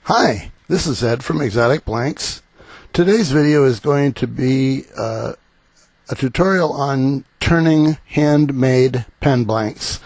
Hi, this is Ed from Exotic Blanks. Today's video is going to be a tutorial on turning handmade pen blanks.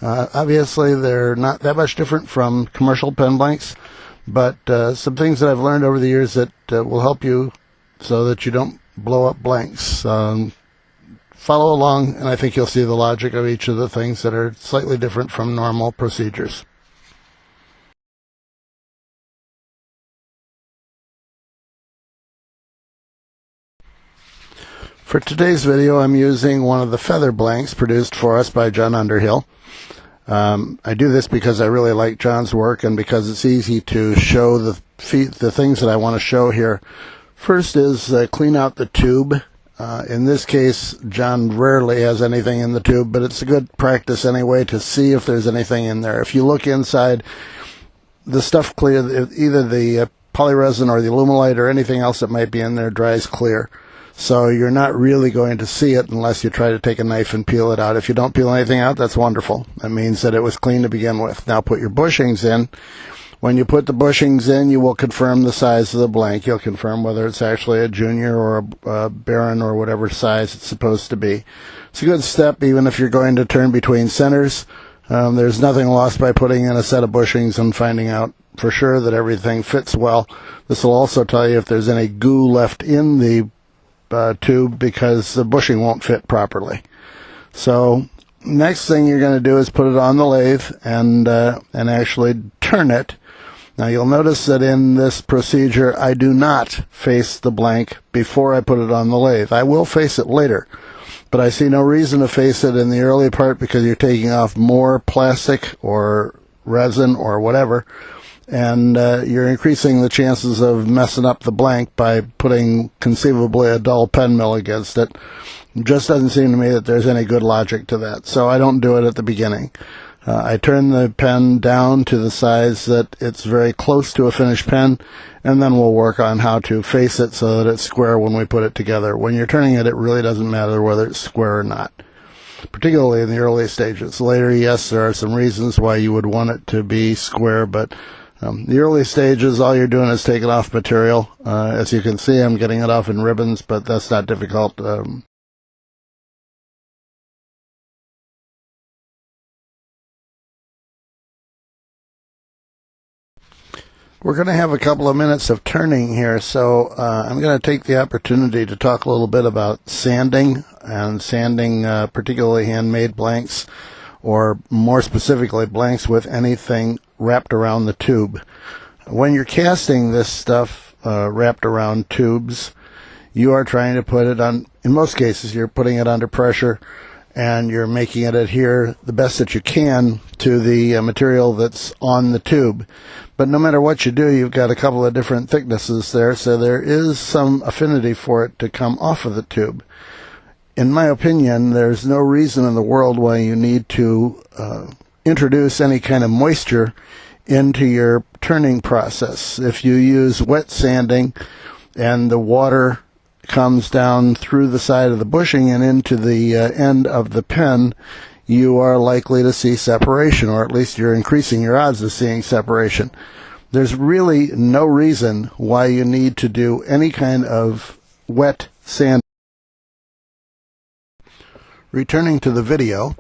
Obviously, they're not that much different from commercial pen blanks, but some things that I've learned over the years that will help you so that you don't blow up blanks. Follow along, and I think you'll see the logic of each of the things that are slightly different from normal procedures. For today's video, I'm using one of the feather blanks produced for us by John Underhill. I do this because I really like John's work and because it's easy to show the things that I want to show here. First is clean out the tube. In this case, John rarely has anything in the tube, but it's a good practice anyway to see if there's anything in there. If you look inside, the stuff clear, either the polyresin or the Alumilite or anything else that might be in there dries clear. So you're not really going to see it unless you try to take a knife and peel it out. If you don't peel anything out, that's wonderful. That means that it was clean to begin with. Now put your bushings in. When you put the bushings in, you will confirm the size of the blank. You'll confirm whether it's actually a junior or a baron or whatever size it's supposed to be. It's a good step even if you're going to turn between centers. There's nothing lost by putting in a set of bushings and finding out for sure that everything fits well. This will also tell you if there's any goo left in the tube because the bushing won't fit properly. So next thing you're going to do is put it on the lathe and actually turn it. Now you'll notice that in this procedure I do not face the blank before I put it on the lathe. I will face it later, but I see no reason to face it in the early part because you're taking off more plastic or resin or whatever, and you're increasing the chances of messing up the blank by putting conceivably a dull pen mill against it. It just doesn't seem to me that there's any good logic to that, so I don't do it at the beginning. I turn the pen down to the size that it's very close to a finished pen, and then we'll work on how to face it so that it's square when we put it together. When you're turning it, it really doesn't matter whether it's square or not, particularly in the early stages. Later, yes, there are some reasons why you would want it to be square, but the early stages, all you're doing is taking off material. As you can see, I'm getting it off in ribbons, but that's not difficult. We're going to have a couple of minutes of turning here, so I'm going to take the opportunity to talk a little bit about sanding, and sanding particularly handmade blanks, or more specifically blanks with anything wrapped around the tube. When you're casting this stuff wrapped around tubes, you are trying to put it on, in most cases you're putting it under pressure and you're making it adhere the best that you can to the material that's on the tube. But no matter what you do, you've got a couple of different thicknesses there, so there is some affinity for it to come off of the tube. In my opinion, there's no reason in the world why you need to introduce any kind of moisture into your turning process. If you use wet sanding and the water comes down through the side of the bushing and into the end of the pen, you are likely to see separation, or at least you're increasing your odds of seeing separation. There's really no reason why you need to do any kind of wet sanding. Returning to the video,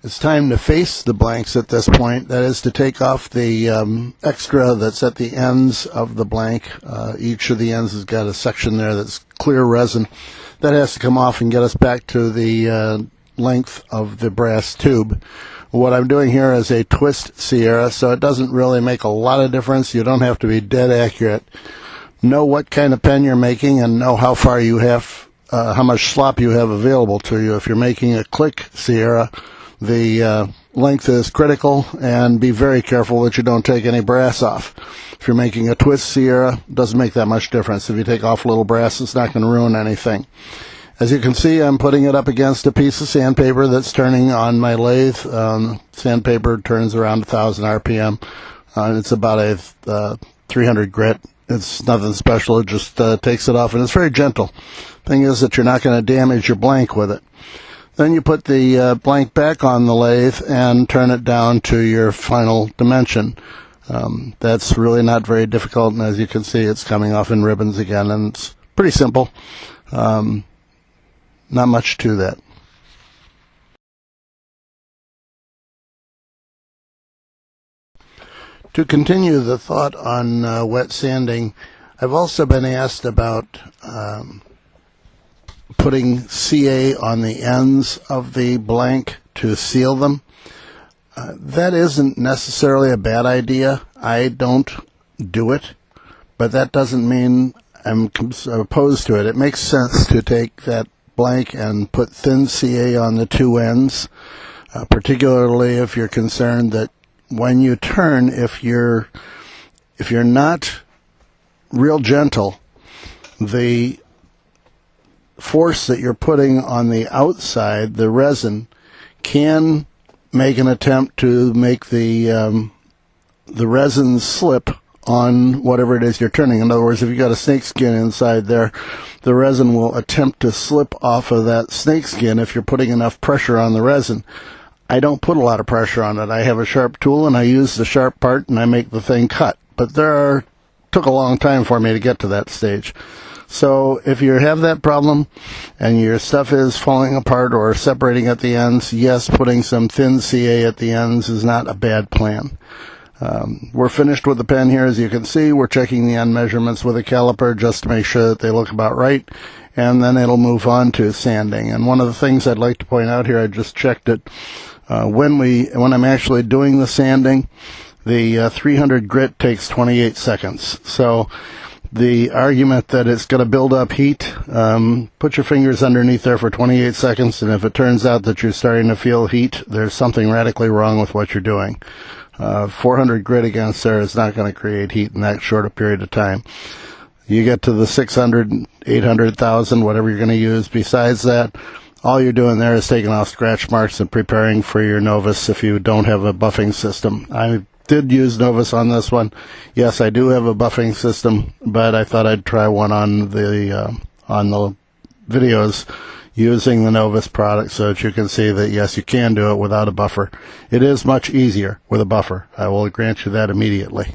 it's time to face the blanks at this point. That is to take off the extra that's at the ends of the blank. Each of the ends has got a section there that's clear resin. That has to come off and get us back to the length of the brass tube. What I'm doing here is a twist Sierra, so it doesn't really make a lot of difference. You don't have to be dead accurate. Know what kind of pen you're making and know how far you have, how much slop you have available to you. If you're making a click Sierra, the length is critical, and be very careful that you don't take any brass off. If you're making a twist Sierra, it doesn't make that much difference. If you take off a little brass, it's not going to ruin anything. As you can see, I'm putting it up against a piece of sandpaper that's turning on my lathe. Sandpaper turns around 1,000 RPM. It's about a 300 grit. It's nothing special. It just takes it off, and it's very gentle. Thing is that you're not going to damage your blank with it. Then you put the blank back on the lathe and turn it down to your final dimension. That's really not very difficult, and as you can see, it's coming off in ribbons again, and it's pretty simple. Not much to that. To continue the thought on wet sanding, I've also been asked about putting CA on the ends of the blank to seal them. That isn't necessarily a bad idea. I don't do it, but that doesn't mean I'm opposed to it. It makes sense to take that blank and put thin CA on the two ends, particularly if you're concerned that when you turn, if you're not real gentle, the force that you're putting on the outside, the resin, can make an attempt to make the resin slip on whatever it is you're turning. In other words, if you've got a snakeskin inside there, the resin will attempt to slip off of that snakeskin if you're putting enough pressure on the resin. I don't put a lot of pressure on it. I have a sharp tool, and I use the sharp part, and I make the thing cut. But took a long time for me to get to that stage. So if you have that problem and your stuff is falling apart or separating at the ends, yes, putting some thin CA at the ends is not a bad plan. We're finished with the pen here. As you can see, we're checking the end measurements with a caliper just to make sure that they look about right, and then it'll move on to sanding. And one of the things I'd like to point out here, I just checked it, when I'm actually doing the sanding, the 300 grit takes 28 seconds. So the argument that it's going to build up heat, put your fingers underneath there for 28 seconds, and if it turns out that you're starting to feel heat, there's something radically wrong with what you're doing. 400 grit against there is not going to create heat in that short a period of time. You get to the 600, 800,000, whatever you're going to use. Besides that, all you're doing there is taking off scratch marks and preparing for your Novus if you don't have a buffing system. I did use Novus on this one. Yes, I do have a buffing system, but I thought I'd try one on the videos using the Novus product so that you can see that, yes, you can do it without a buffer. It is much easier with a buffer. I will grant you that immediately.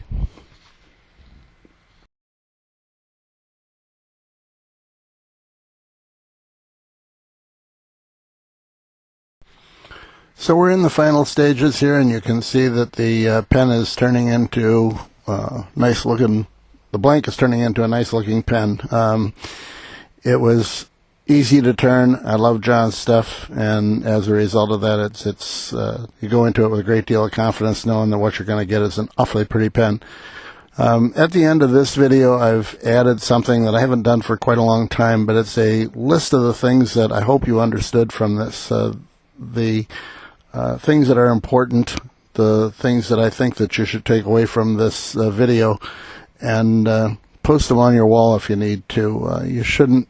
So we're in the final stages here, and you can see that the pen is turning into the blank is turning into a nice looking pen. It was easy to turn. I love John's stuff, and as a result of that, you go into it with a great deal of confidence, knowing that what you're going to get is an awfully pretty pen. At the end of this video, I've added something that I haven't done for quite a long time, but it's a list of the things that I hope you understood from this. The things that are important, the things that I think that you should take away from this video, and post them on your wall if you need to. You shouldn't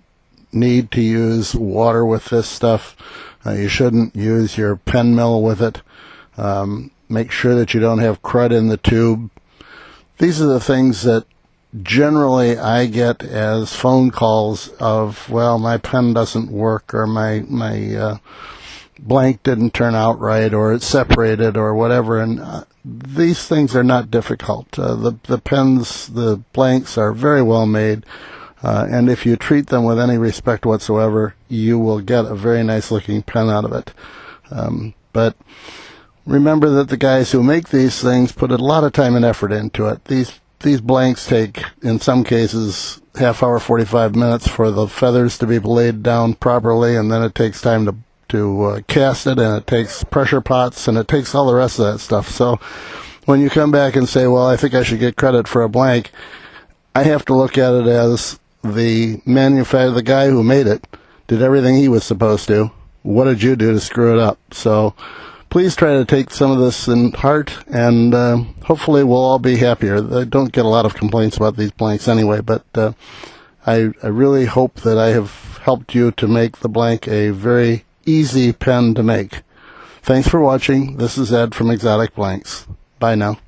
need to use water with this stuff. You shouldn't use your pen mill with it. Make sure that you don't have crud in the tube. These are the things that generally I get as phone calls of, well, my pen doesn't work, or my blank didn't turn out right, or it's separated, or whatever. And these things are not difficult. The pens, the blanks are very well made, and if you treat them with any respect whatsoever, you will get a very nice looking pen out of it. But remember that the guys who make these things put a lot of time and effort into it. These blanks take, in some cases, half hour, 45 minutes for the feathers to be laid down properly, and then it takes time to cast it, and it takes pressure pots, and it takes all the rest of that stuff. So when you come back and say, well, I think I should get credit for a blank, I have to look at it as the guy who made it did everything he was supposed to. What did you do to screw it up? So please try to take some of this in heart, and hopefully we'll all be happier. I don't get a lot of complaints about these blanks anyway, but I really hope that I have helped you to make the blank a very easy pen to make. Thanks for watching. This is Ed from Exotic Blanks. Bye now.